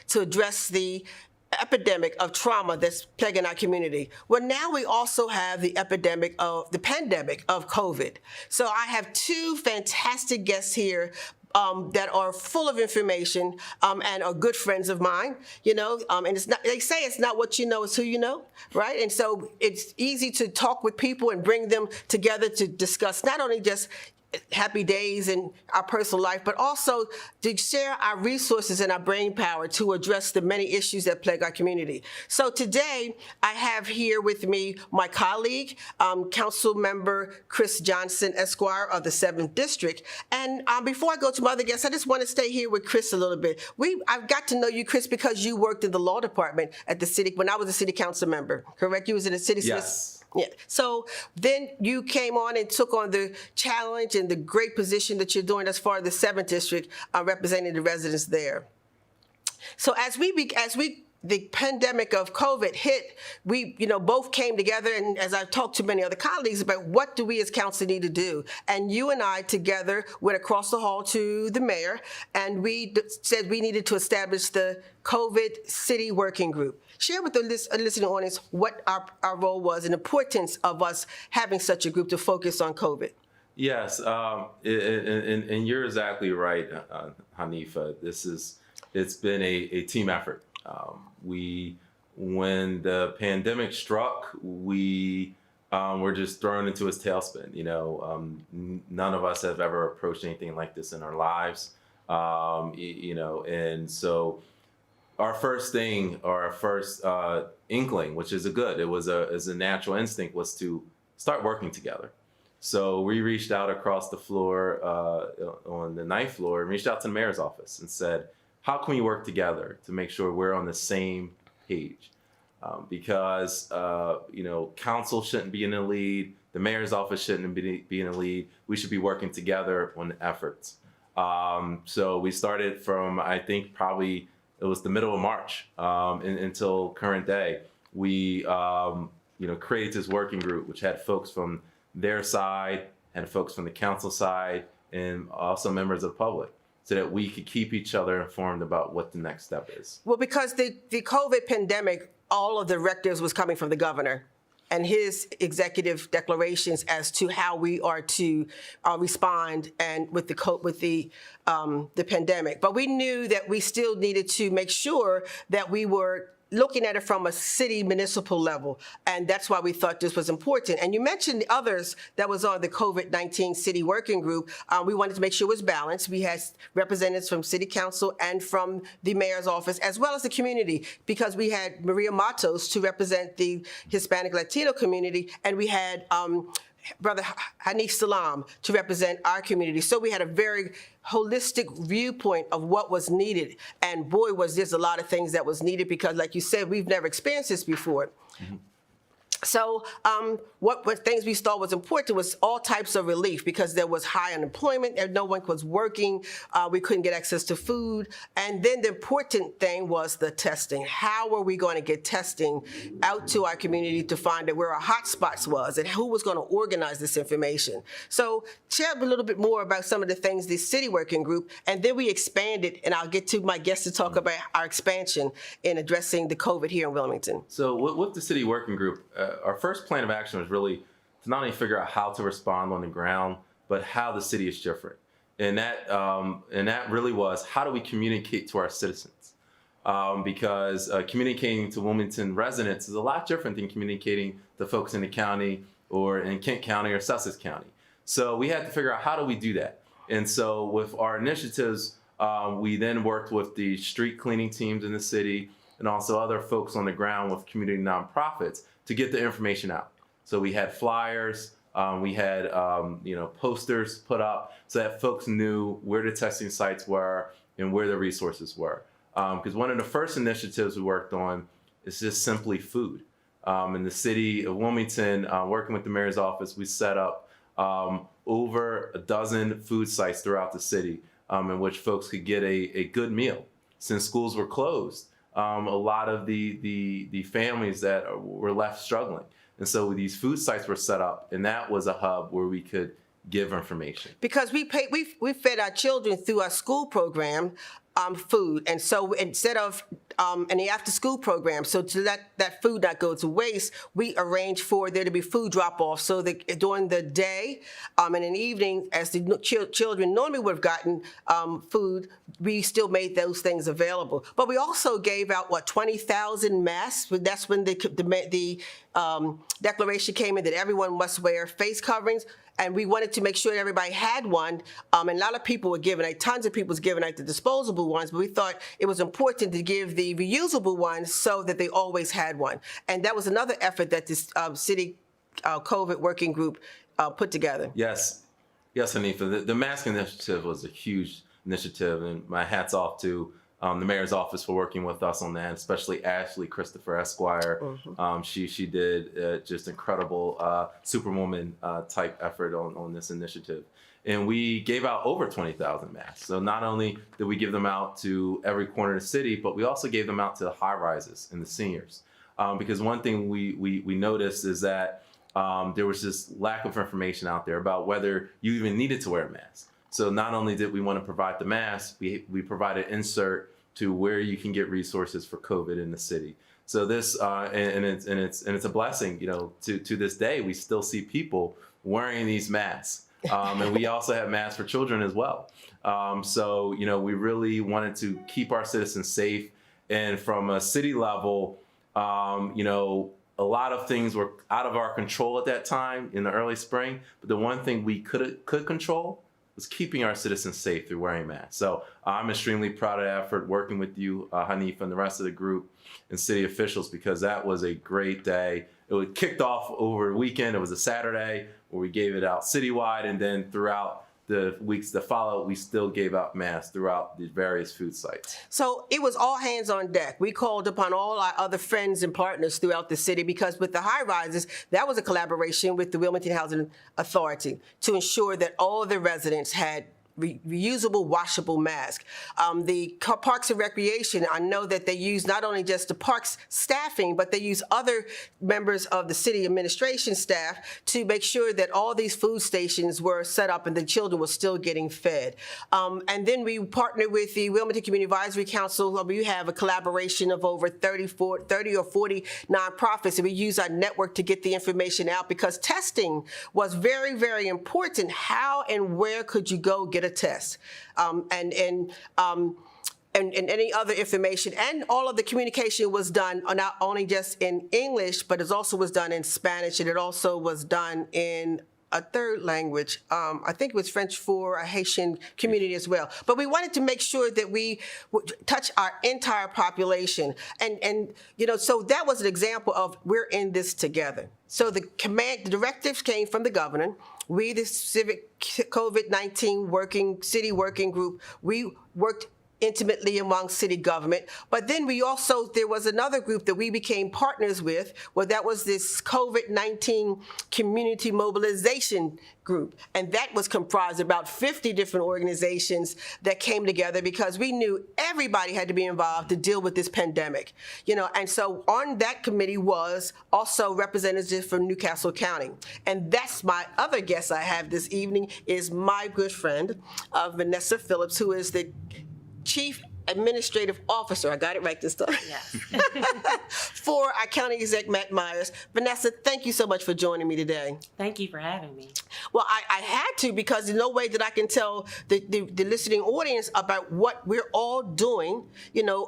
to address the epidemic of trauma that's plaguing our community. Well, now we also have the pandemic of COVID. So I have two fantastic guests here that are full of information and are good friends of mine, and it's not, they say it's not what you know, it's who you know, right? And so it's easy to talk with people and bring them together to discuss not only just happy days in our personal life, but also to share our resources and our brain power to address the many issues that plague our community. So today, I have here with me my colleague, Council Member Chris Johnson, Esquire of the 7th District. And before I go to my other guests, I just want to stay here with Chris a little bit. I've got to know you, Chris, because you worked in the law department at the city when I was a city council member, correct? You was in the city. Yes. Yeah. So then you came on and took on the challenge and the great position that you're doing as far as the 7th District, representing the residents there. So as the pandemic of COVID hit, we both came together, and as I've talked to many other colleagues about what do we as council need to do, and you and I together went across the hall to the mayor, and we said we needed to establish the COVID City Working Group. Share with the listening audience what our role was and the importance of us having such a group to focus on COVID. Yes, and you're exactly right, Hanifa. It's been a team effort. When the pandemic struck, we were just thrown into its tailspin. None of us have ever approached anything like this in our lives. And so our first thing, or our first inkling, which is it was a natural instinct, was to start working together. So we reached out across the floor on the 9th floor and reached out to the mayor's office and said, how can we work together to make sure we're on the same page? Because council shouldn't be in the lead, the mayor's office shouldn't be in the lead. We should be working together on the efforts. So we started from, I think, probably it was the middle of March until current day. We created this working group, which had folks from their side and folks from the council side and also members of the public, so that we could keep each other informed about what the next step is. Well, because the COVID pandemic, all of the directives was coming from the governor and his executive declarations as to how we are to respond and with the pandemic. But we knew that we still needed to make sure that we were looking at it from a city municipal level. And that's why we thought this was important. And you mentioned the others that was on the COVID-19 City Working Group. We wanted to make sure it was balanced. We had representatives from City Council and from the mayor's office, as well as the community, because we had Maria Matos to represent the Hispanic Latino community, and we had Brother Hanifa Salam to represent our community. So we had a very holistic viewpoint of what was needed. And boy, was there's a lot of things that was needed, because like you said, we've never experienced this before. Mm-hmm. So what things we thought was important was all types of relief, because there was high unemployment and no one was working. We couldn't get access to food. And then the important thing was the testing. How were we going to get testing out to our community to find out where our hot spots was and who was going to organize this information? So share a little bit more about some of the things the City Working Group, and then we expanded, and I'll get to my guests to talk about our expansion in addressing the COVID here in Wilmington. So with the City Working Group, our first plan of action was really to not only figure out how to respond on the ground, but how the city is different. And that really was, how do we communicate to our citizens? Because communicating to Wilmington residents is a lot different than communicating to folks in the county or in Kent County or Sussex County. So we had to figure out, how do we do that? And so with our initiatives, we then worked with the street cleaning teams in the city and also other folks on the ground with community nonprofits to get the information out. So we had flyers, we had posters put up so that folks knew where the testing sites were and where the resources were. Because one of the first initiatives we worked on is just simply food. In the city of Wilmington, working with the mayor's office, we set up over a dozen food sites throughout the city in which folks could get a good meal. Since schools were closed, a lot of the families that were left struggling. And so these food sites were set up, and that was a hub where we could give information. Because we fed our children through our school program food. And so instead of and the after-school program. So to let that food not go to waste, we arranged for there to be food drop-offs so that during the day and in the evening, as the children normally would have gotten food, we still made those things available. But we also gave out, 20,000 masks. That's when the declaration came in that everyone must wear face coverings. And we wanted to make sure that everybody had one. And a lot of people were giving out, tons of people was giving out the disposable ones, but we thought it was important to give the reusable ones so that they always had one. And that was another effort that this city COVID working group put together. Yes, Hanifa. The mask initiative was a huge initiative, and my hat's off to the mayor's office for working with us on that, especially Ashley Christopher Esquire. Mm-hmm. She did just incredible superwoman type effort on this initiative. And we gave out over 20,000 masks. So not only did we give them out to every corner of the city, but we also gave them out to the high rises and the seniors. Because one thing we noticed is that there was this lack of information out there about whether you even needed to wear a mask. So not only did we want to provide the mask, we provided insert to where you can get resources for COVID in the city. So this and it's a blessing, to this day we still see people wearing these masks, and we also have masks for children as well. So we really wanted to keep our citizens safe, and from a city level, a lot of things were out of our control at that time in the early spring. But the one thing we could control was keeping our citizens safe through wearing masks. So I'm extremely proud of that effort, working with you, Hanifa, and the rest of the group and city officials, because that was a great day. It was kicked off over the weekend. It was a Saturday where we gave it out citywide, and then throughout the weeks that followed, we still gave out masks throughout the various food sites. So it was all hands on deck. We called upon all our other friends and partners throughout the city, because with the high rises, that was a collaboration with the Wilmington Housing Authority to ensure that all of the residents had reusable, washable mask. The Parks and Recreation, I know that they use not only just the parks staffing, but they use other members of the city administration staff to make sure that all these food stations were set up and the children were still getting fed. And then we partnered with the Wilmington Community Advisory Council. We have a collaboration of over 30 or 40 nonprofits, and we use our network to get the information out, because testing was very, very important. How and where could you go get a test, and any other information, and all of the communication was done not only just in English, but it also was done in Spanish, and it also was done in a third language. I think it was French for a Haitian community as well. But we wanted to make sure that we would touch our entire population, and so that was an example of we're in this together. So the directives came from the governor. We, the Civic COVID-19 city working group, we worked intimately among city government. But then there was another group that we became partners with, that was this COVID-19 community mobilization group. And that was comprised of about 50 different organizations that came together, because we knew everybody had to be involved to deal with this pandemic. And so on that committee was also representatives from Newcastle County. And that's my other guest I have this evening, is my good friend, Vanessa Phillips, who is the Chief Administrative Officer, I got it right this time, yes. for our County Exec Matt Myers. Vanessa, thank you so much for joining me today. Thank you for having me. Well, I had to, because there's no way that I can tell the listening audience about what we're all doing,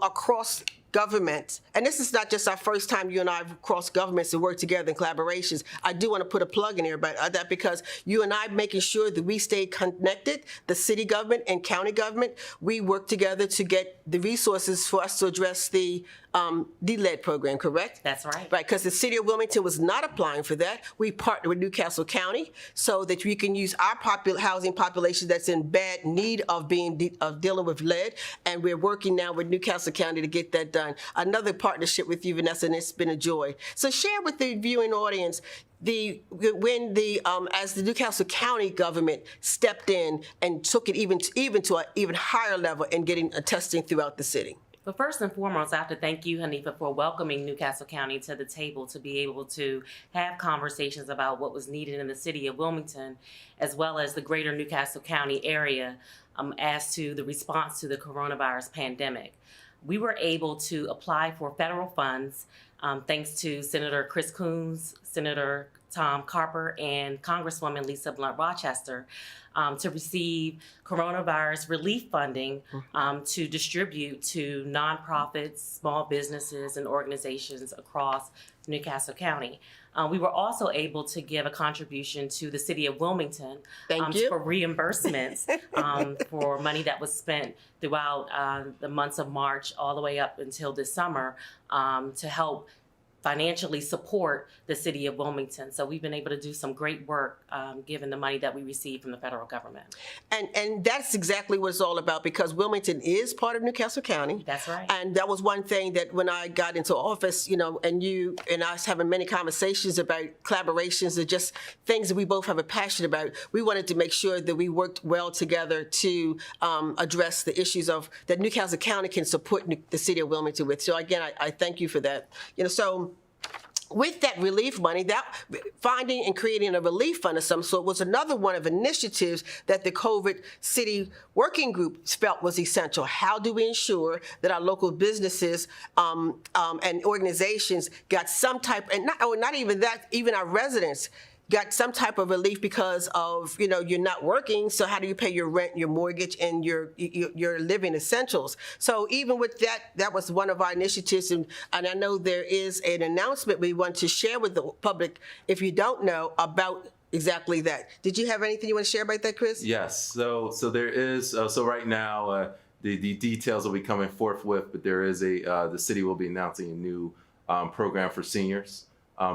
across government. And this is not just our first time you and I have crossed governments and worked together in collaborations. I do want to put a plug in here about that, because you and I making sure that we stay connected, the city government and county government, we work together to get the resources for us to address the lead program, correct? That's right. Right, because the city of Wilmington was not applying for that. We partnered with Newcastle County so that we can use our housing population that's in bad need of dealing with lead, and we're working now with Newcastle County to get that done. Another partnership with you, Vanessa, and it's been a joy. So share with the viewing audience as the Newcastle County government stepped in and took it even to an even higher level in getting testing throughout the city. But first and foremost, I have to thank you, Hanifa, for welcoming Newcastle County to the table to be able to have conversations about what was needed in the city of Wilmington, as well as the greater Newcastle County area, as to the response to the coronavirus pandemic. we were able to apply for federal funds thanks to Senator Chris Coons, Senator Tom Carper, and Congresswoman Lisa Blunt Rochester to receive coronavirus relief funding to distribute to nonprofits, small businesses, and organizations across Newcastle County. We were also able to give a contribution to the city of Wilmington for reimbursements for money that was spent throughout the months of March all the way up until this summer to help financially support the city of Wilmington. So we've been able to do some great work given the money that we received from the federal government. And that's exactly what it's all about, because Wilmington is part of Newcastle County. That's right. And that was one thing that when I got into office, you know, and you and I was having many conversations about collaborations and just things that we both have a passion about, we wanted to make sure that we worked well together to address the issues of that Newcastle County can support the city of Wilmington with. So again, I thank you for that. You know, so with that relief money, that finding and creating a relief fund of some sort was another one of initiatives that the COVID City Working Group felt was essential. How do we ensure that our local businesses and organizations got some type, and not even that, even our residents got some type of relief because of, you know, you're not working, so how do you pay your rent, your mortgage, and your living essentials? So even with that, that was one of our initiatives, and I know there is an announcement we want to share with the public, if you don't know, about exactly that. Did you have anything you want to share about that, Chris? Yes, so there is, so right now, the details will be coming forthwith, but there is the city will be announcing a new program for seniors.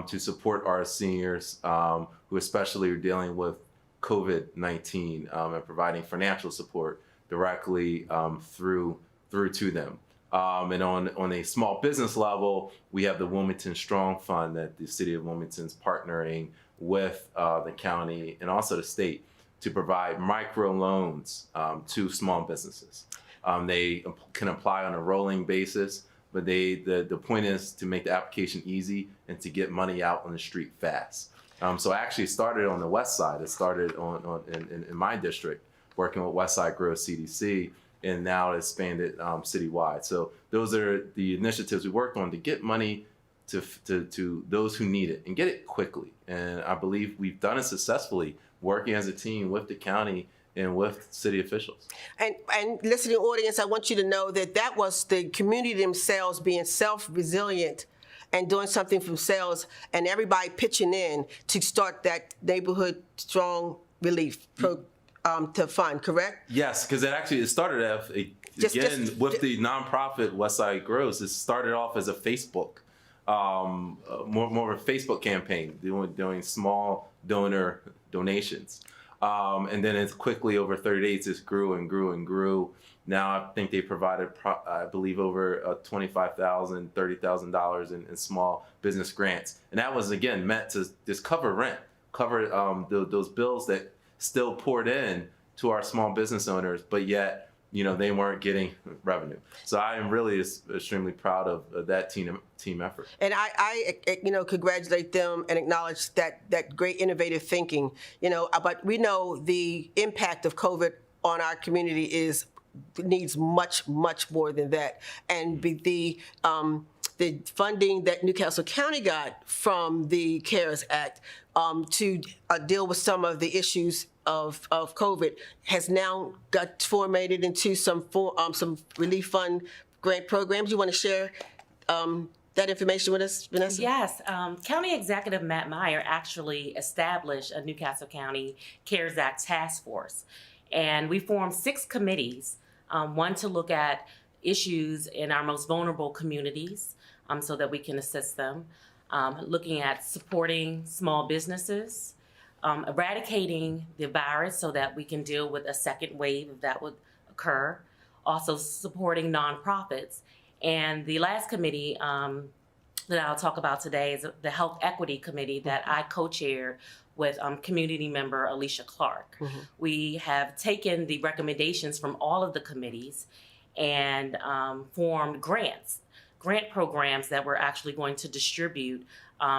To support our seniors who especially are dealing with COVID-19 and providing financial support directly through to them. And on a small business level, we have the Wilmington Strong Fund that the city of Wilmington is partnering with the county and also the state to provide micro loans to small businesses. They can apply on a rolling basis. But the point is to make the application easy and to get money out on the street fast. So I actually started on the west side. It started in my district, working with Westside Grove CDC, and now it expanded citywide. So those are the initiatives we worked on to get money to those who need it and get it quickly. And I believe we've done it successfully, working as a team with the county and with city officials. And listening audience, I want you to know that that was the community themselves being self-resilient and doing something for themselves, and everybody pitching in to start that neighborhood strong relief to fund, correct? Yes, because it started off, with the nonprofit Westside Grows. It started off as a Facebook, more of a Facebook campaign, doing small donor donations. And then it's quickly over 30 days, just grew and grew and grew. Now I think they provided, I believe, over $25,000, $30,000 in small business grants. And that was, again, meant to just cover rent, cover those bills that still poured in to our small business owners, but yet, you know, they weren't getting revenue. So I am really extremely proud of that team effort. And I you know, congratulate them and acknowledge that great innovative thinking. You know, but we know the impact of COVID on our community needs much more than that. And the funding that Newcastle County got from the CARES Act to deal with some of the issues of COVID has now got formatted into some relief fund grant programs. You want to share that information with us, Vanessa? Yes. County Executive Matt Meyer actually established a Newcastle County CARES Act task force. And we formed 6 committees, one to look at issues in our most vulnerable communities so that we can assist them, looking at supporting small businesses, eradicating the virus so that we can deal with a second wave if that would occur, also supporting nonprofits. And the last committee that I'll talk about today is the Health Equity Committee that I co-chaired with community member Alicia Clark. Mm-hmm. We have taken the recommendations from all of the committees and formed grants grant programs that we're actually going to distribute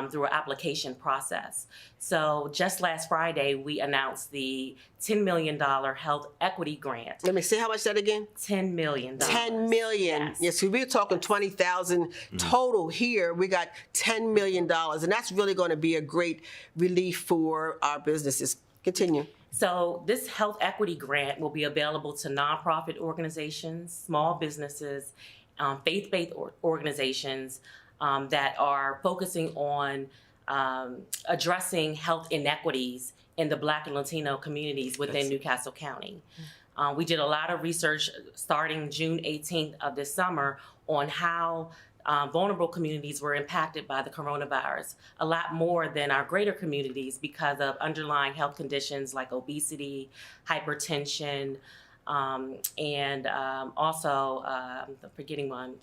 through an application process. So just last Friday, we announced the $10 million health equity grant. Let me see how much that again? $10 million. 10 million. Yes. Yes, so we're talking 20,000 total here. We got $10 million, and that's really going to be a great relief for our businesses. Continue. So this health equity grant will be available to nonprofit organizations, small businesses, faith-based organizations that are focusing on addressing health inequities in the Black and Latino communities within Newcastle County. We did a lot of research starting June 18th of this summer on how vulnerable communities were impacted by the coronavirus, a lot more than our greater communities because of underlying health conditions like obesity, hypertension, and also, I'm forgetting one,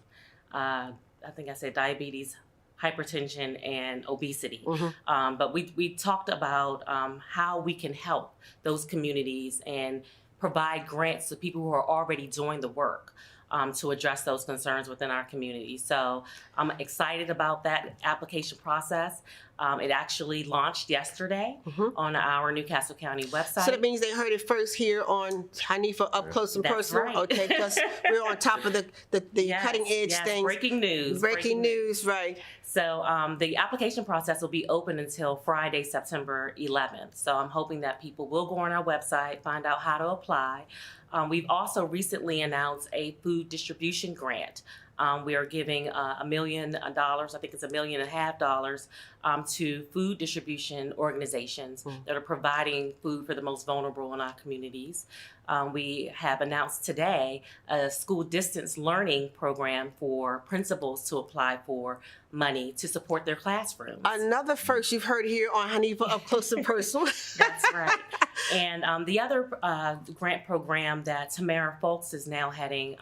I think I said diabetes, hypertension, and obesity. But we talked about how we can help those communities and provide grants to people who are already doing the work to address those concerns within our community. So I'm excited about that application process. It actually launched yesterday on our Newcastle County website. So that means they heard it first here on Hanifa Up Close and That's Personal. right. Okay, because we're on top of the Yes, cutting edge yes, things. breaking news. Breaking news, right. So the application process will be open until Friday, September 11th. So I'm hoping that people will go on our website, find out how to apply. We've also recently announced a food distribution grant. We are giving $1 million, I think it's $1.5 million, to food distribution organizations that are providing food for the most vulnerable in our communities. We have announced today a school distance learning program for principals to apply for money to support their classrooms. Another first you've heard here on Hanifa Up Close and Personal. That's right. And the other grant program that Tamara Folks is now heading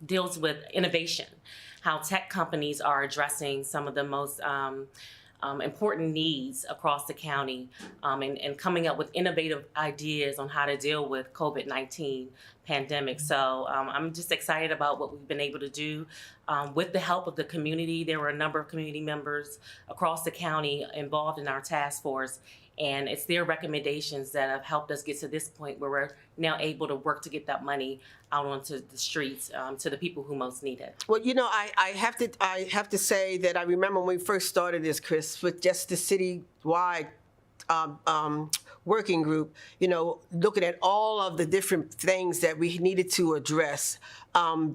deals with innovation, how tech companies are addressing some of the most important needs across the county and coming up with innovative ideas on how to deal with COVID-19 pandemic. So I'm just excited about what we've been able to do with the help of the community. There were a number of community members across the county involved in our task force, and it's their recommendations that have helped us get to this point where we're now able to work to get that money out onto the streets to the people who most need it. Well, you know, I have to say that I remember when we first started this, Chris, with just the citywide working group, you know, looking at all of the different things that we needed to address,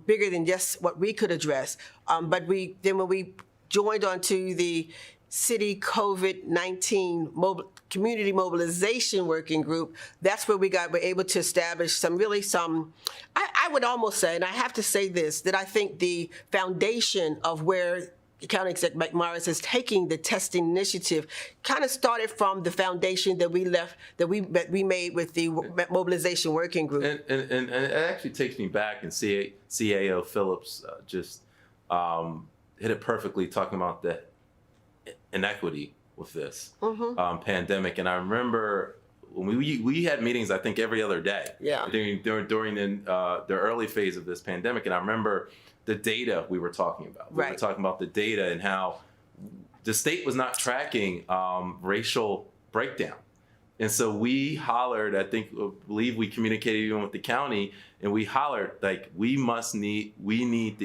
bigger than just what we could address. But when we joined onto the city COVID-19 community mobilization working group, that's where we're able to establish I would almost say, and I have to say this, that I think the foundation of where County Executive Morris is taking the testing initiative kind of started from the foundation that we made with the mobilization working group. And it actually takes me back, and CAO Phillips just hit it perfectly, talking about the inequity with this pandemic. And I remember when we had meetings, I think every other day during the early phase of this pandemic. And I remember the data we were talking about. We were talking about the data and how the state was not tracking racial breakdown. And so we hollered, I believe we communicated even with the county, and we hollered, like, we need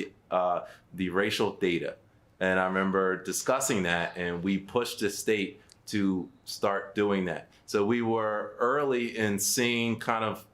the racial data. And I remember discussing that, and we pushed the state to start doing that. So we were early in seeing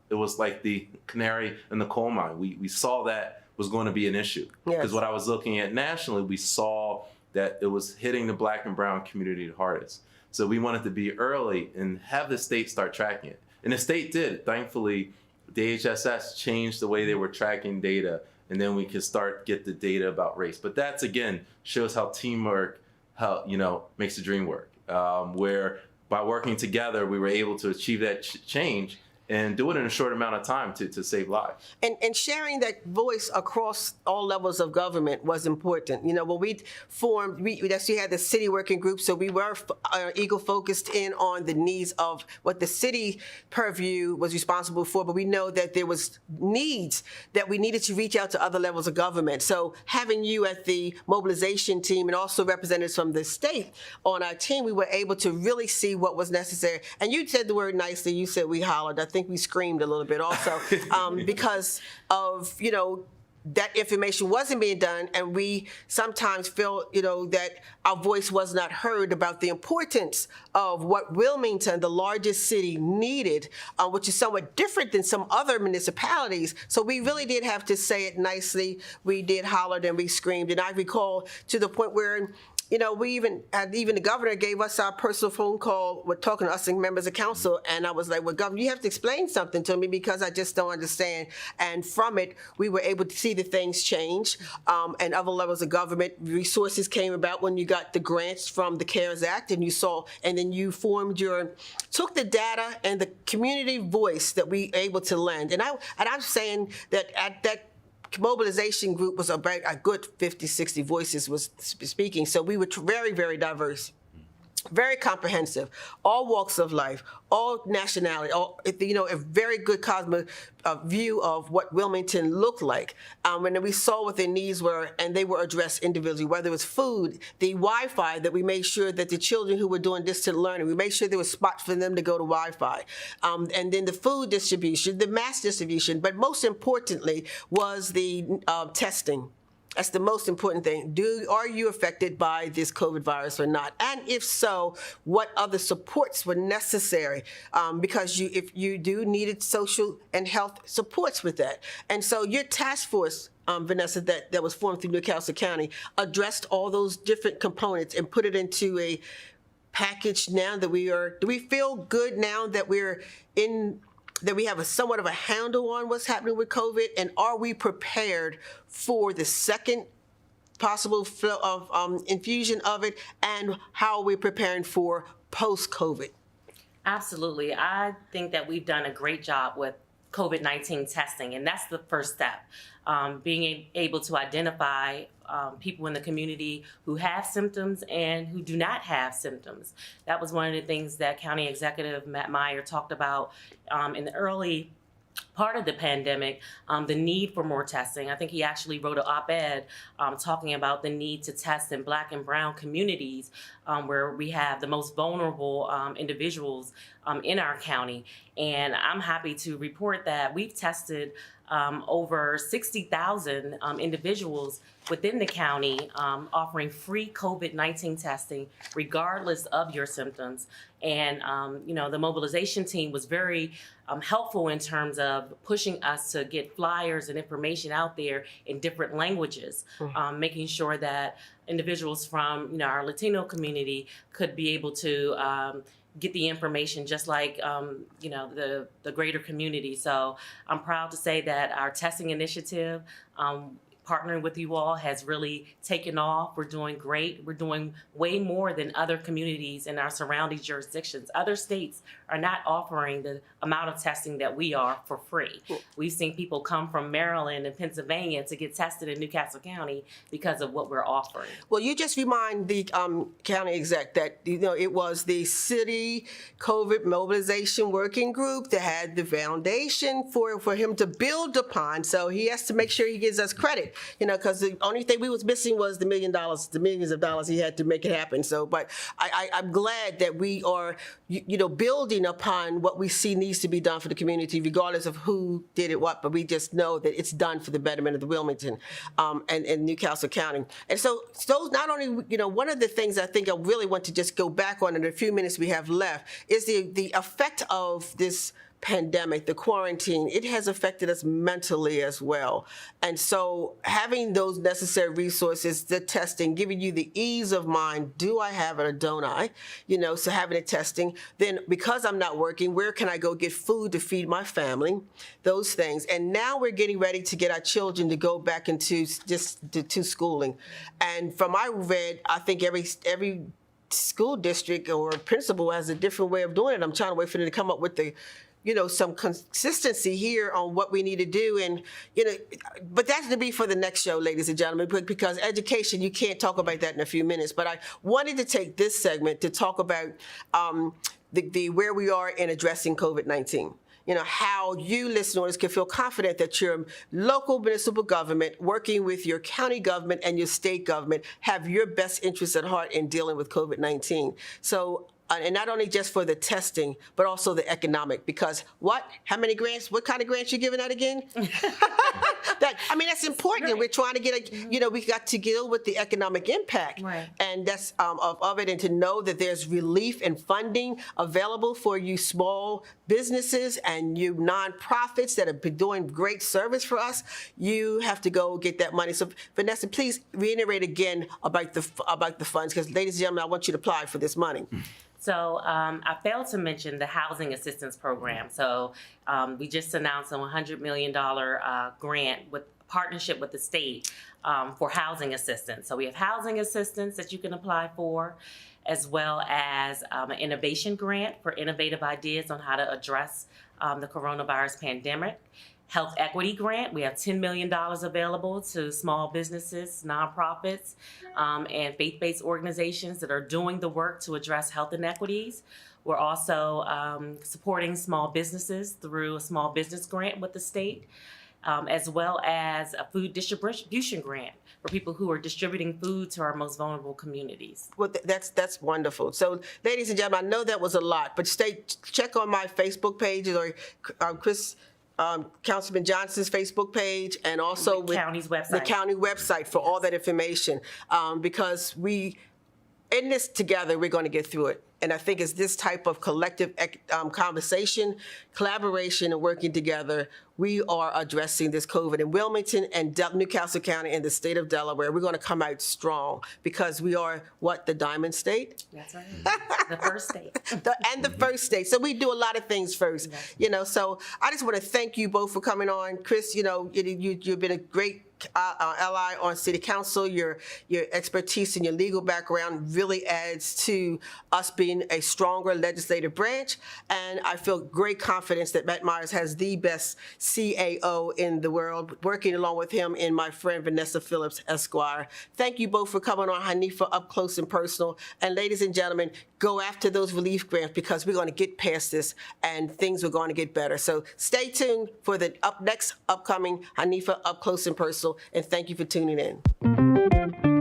it was like the canary in the coal mine. We saw that was going to be an issue. Because what I was looking at nationally, we saw that it was hitting the Black and brown community the hardest. So we wanted to be early and have the state start tracking it. And the state did. Thankfully, the HSS changed the way they were tracking data, and then we could get the data about race. But that's, again, shows how teamwork, makes the dream work. Where by working together, we were able to achieve that change. and do it in a short amount of time to save lives. And sharing that voice across all levels of government was important. You know, when we formed, we actually had the city working group, so we were focused in on the needs of what the city purview was responsible for, but we know that there was needs that we needed to reach out to other levels of government. So having you at the mobilization team and also representatives from the state on our team, we were able to really see what was necessary. And you said the word nicely. You said we hollered. I think we screamed a little bit also because of, you know, that information wasn't being done, and we sometimes feel, you know, that our voice was not heard about the importance of what Wilmington, the largest city, needed, which is somewhat different than some other municipalities. So we really did have to say it nicely. We did holler and we screamed, and I recall to the point where, you know, we even the governor gave us our personal phone call. We're talking to us and members of council, and I was like, well, Governor, you have to explain something to me because I just don't understand. And from it, we were able to see the things change, and other levels of government resources came about when you got the grants from the CARES Act, and you saw, and then you took the data and the community voice that we were able to lend. And I'm saying that at that mobilization group was about a good 50, 60 voices was speaking. So we were very, very diverse, very comprehensive, all walks of life, all nationality, all, you know, a very good cosmic view of what Wilmington looked like. And then we saw what their needs were, and they were addressed individually, whether it was food, the Wi-Fi, that we made sure that the children who were doing distant learning, we made sure there was spots for them to go to Wi-Fi. And then the food distribution, the mass distribution, but most importantly was the testing. That's the most important thing. Are you affected by this COVID virus or not? And if so, what other supports were necessary? Because if you do needed social and health supports with that. And so your task force, Vanessa, that was formed through Newcastle County, addressed all those different components and put it into a package now that do we feel good now that that we have somewhat of a handle on what's happening with COVID, and are we prepared for the second possible flow of infusion of it, and how are we preparing for post-COVID? Absolutely. I think that we've done a great job with COVID-19 testing, and that's the first step. Being able to identify people in the community who have symptoms and who do not have symptoms. That was one of the things that County Executive Matt Meyer talked about in the early part of the pandemic, the need for more testing. I think he actually wrote an op-ed talking about the need to test in Black and Brown communities where we have the most vulnerable individuals in our county. And I'm happy to report that we've tested over 60,000 individuals within the county, offering free COVID-19 testing regardless of your symptoms. And you know, the mobilization team was very helpful in terms of pushing us to get flyers and information out there in different languages, making sure that individuals from, you know, our Latino community could be able to get the information just like, you know, the greater community. So I'm proud to say that our testing initiative, partnering with you all, has really taken off. We're doing great. We're doing way more than other communities in our surrounding jurisdictions. Other states are not offering the amount of testing that we are for free. We've seen people come from Maryland and Pennsylvania to get tested in Newcastle County because of what we're offering. Well, you just remind the county exec that, you know, it was the city COVID mobilization working group that had the foundation for him to build upon. So he has to make sure he gives us credit, you know, because the only thing we was missing was the millions of dollars he had to make it happen. So, but I'm glad that we are, you know, building upon what we see needs to be done for the community, regardless of who did it what, but we just know that it's done for the betterment of the Wilmington and Newcastle County. And so not only, you know, one of the things I think I really want to just go back on in the few minutes we have left is the effect of this pandemic, the quarantine. It has affected us mentally as well. And so having those necessary resources, the testing, giving you the ease of mind, do I have it or don't I? You know, so having the testing, then because I'm not working, where can I go get food to feed my family? Those things. And now we're getting ready to get our children to go back into to schooling. And from my read, I think every school district or principal has a different way of doing it. I'm trying to wait for them to come up with the some consistency here on what we need to do. And, but that's to be for the next show, ladies and gentlemen, because education, you can't talk about that in a few minutes. But I wanted to take this segment to talk about the where we are in addressing COVID-19. How you listeners can feel confident that your local municipal government, working with your county government and your state government, have your best interests at heart in dealing with COVID-19. So, and not only just for the testing, but also the economic, because how many grants, what kind of grants you giving out again? That's important. Right. We're trying to get, we got to deal with the economic impact. Right. And that's of it, and to know that there's relief and funding available for you small businesses and you nonprofits that have been doing great service for us. You have to go get that money. So Vanessa, please reiterate again about the funds, because ladies and gentlemen, I want you to apply for this money. So I failed to mention the housing assistance program. So we just announced a $100 million grant with partnership with the state for housing assistance. So we have housing assistance that you can apply for, as well as an innovation grant for innovative ideas on how to address the coronavirus pandemic. Health equity grant, we have $10 million available to small businesses, nonprofits, and faith-based organizations that are doing the work to address health inequities. We're also supporting small businesses through a small business grant with the state, as well as a food distribution grant for people who are distributing food to our most vulnerable communities. Well, that's wonderful. So, ladies and gentlemen, I know that was a lot, but check on my Facebook page or Councilman Johnson's Facebook page, and also The county's website. The county website for all that information, because in this together, we're going to get through it. And I think it's this type of collective conversation, collaboration, and working together, we are addressing this COVID in Wilmington and Newcastle County and the state of Delaware. We're going to come out strong because we are, the Diamond State? That's right. The first state. The first state. So we do a lot of things first, Exactly. So I just want to thank you both for coming on. Chris, you've been a great ally on city council. Your expertise and your legal background really adds to us being a stronger legislative branch. And I feel great confidence that Matt Myers has the best CAO in the world, working along with him and my friend Vanessa Phillips, Esquire. Thank you both for coming on Hanifa Up Close and Personal. And ladies and gentlemen, go after those relief grants, because we're going to get past this and things are going to get better. So stay tuned for the next upcoming Hanifa Up Close and Personal. And thank you for tuning in.